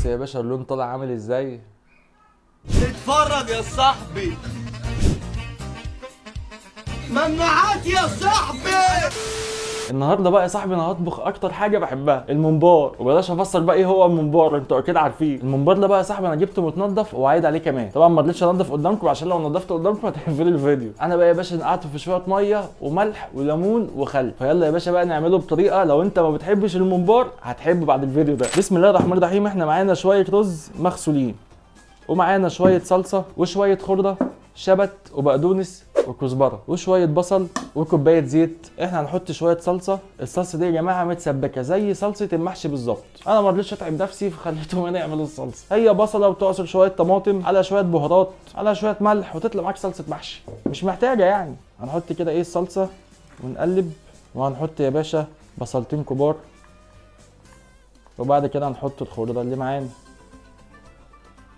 يا باشا اللون طالع عامل ازاي؟ اتفرج يا صاحبي. ممنوعات يا صاحبي. النهارده بقى يا صاحبي انا هطبخ اكتر حاجه بحبها، الممبار. وبلاش افسر بقى ايه هو الممبار، انتوا اكيد عارفين. الممبار ده بقى يا صاحبي انا جبته متنضف وعايد عليه كمان. طبعا ما رضيتش انضف قدامكم عشان لو نضفت قدامكم هتقفلوا الفيديو. انا بقى يا باشا نقعته في شويه ميه وملح وليمون وخل. فيلا يا باشا بقى نعمله بطريقه لو انت ما بتحبش الممبار هتحبه بعد الفيديو ده. بسم الله الرحمن الرحيم. احنا معانا شويه رز مغسولين، ومعانا شويه صلصه وشويه خضره، شبت وبقدونس وكزبره وشويه بصل وكوبايه زيت. احنا هنحط شويه صلصه. الصلصه دي يا جماعه متسبكه زي صلصه المحشي بالظبط. انا ما رضيتش اتعب نفسي فخليتهم هنا يعملوا الصلصه. هي بصله وتعصر شويه طماطم على شويه بهارات على شويه ملح وتطلع معاك صلصه محشي. مش محتاجه يعني. هنحط كده ايه الصلصه ونقلب، وهنحط يا باشا بصلتين كبار، وبعد كده هنحط الخضره اللي معانا.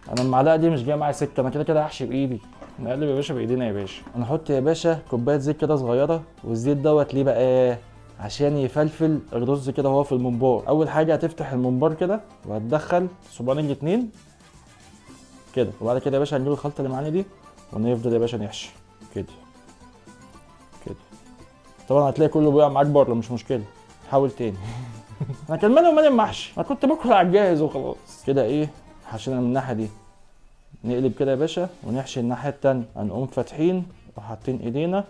انا المعلقه دي مش جايه معايا سكه، انا كده كده هحشي بايدي. نقلب يا باشا بايدينا يا باشا. هنحط يا باشا كوبايه زيت كده صغيره، والزيت دوت ليه بقى؟ عشان يفلفل الرز كده وهو في الممبار. اول حاجه هتفتح الممبار كده وهتدخل صباعين الاتنين كده، وبعد كده يا باشا هنجيب الخلطه اللي معانا دي ونفضل يا باشا نحشي كده كده. طبعا هتلاقي كله بيقع معاك بره، مش مشكله، حاول تاني. انا كان مالي ومال المحشي، انا كنت باكل على الجاهز وخلاص. كده ايه، حشينا من الناحيه دي، نقلب كده يا باشا ونحشي الناحية التانية. هنقوم فاتحين وحاطين ايدينا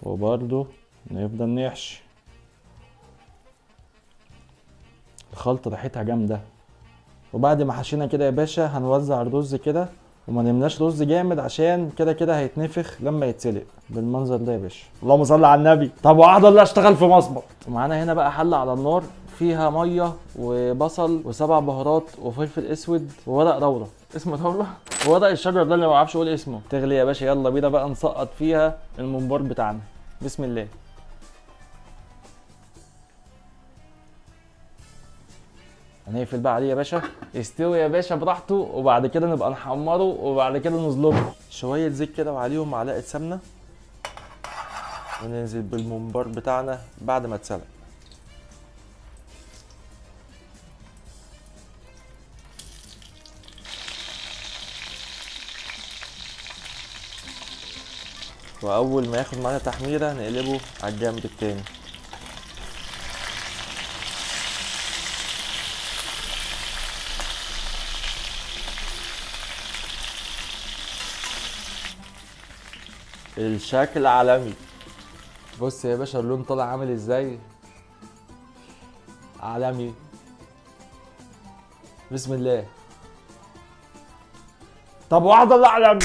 وبرده نفضل نحشي. الخلطة ريحتها جامدة. وبعد ما حشينا كده يا باشا هنوزع الرز كده، وما نملاش رز جامد عشان كده كده هيتنفخ لما يتسلق بالمنظر ده يا باشا. اللهم صل على النبي. طب وقعد الله اشتغل في مصبح. ومعانا هنا بقى حلة على النار فيها ميه وبصل وسبع بهارات وفلفل اسود وورق لورا. اسمه لورا؟ وورق الشجر ده اللي ما بعرفش اقول اسمه. تغلي يا باشا. يلا بينا بقى نسقط فيها الممبار بتاعنا. بسم الله. هنقفل بقى عليه يا باشا يستوي يا باشا براحته، وبعد كده نبقى نحمره وبعد كده نظلمه. شويه زيت كده وعليهم معلقه سمنه، وننزل بالممبار بتاعنا بعد ما اتسلق. واول ما ياخد معانا تحميره نقلبه على الجنب التاني. الشكل عالمي. بص يا باشا اللون طالع عامل ازاي، عالمي. بسم الله. طب وعد الله عالمي.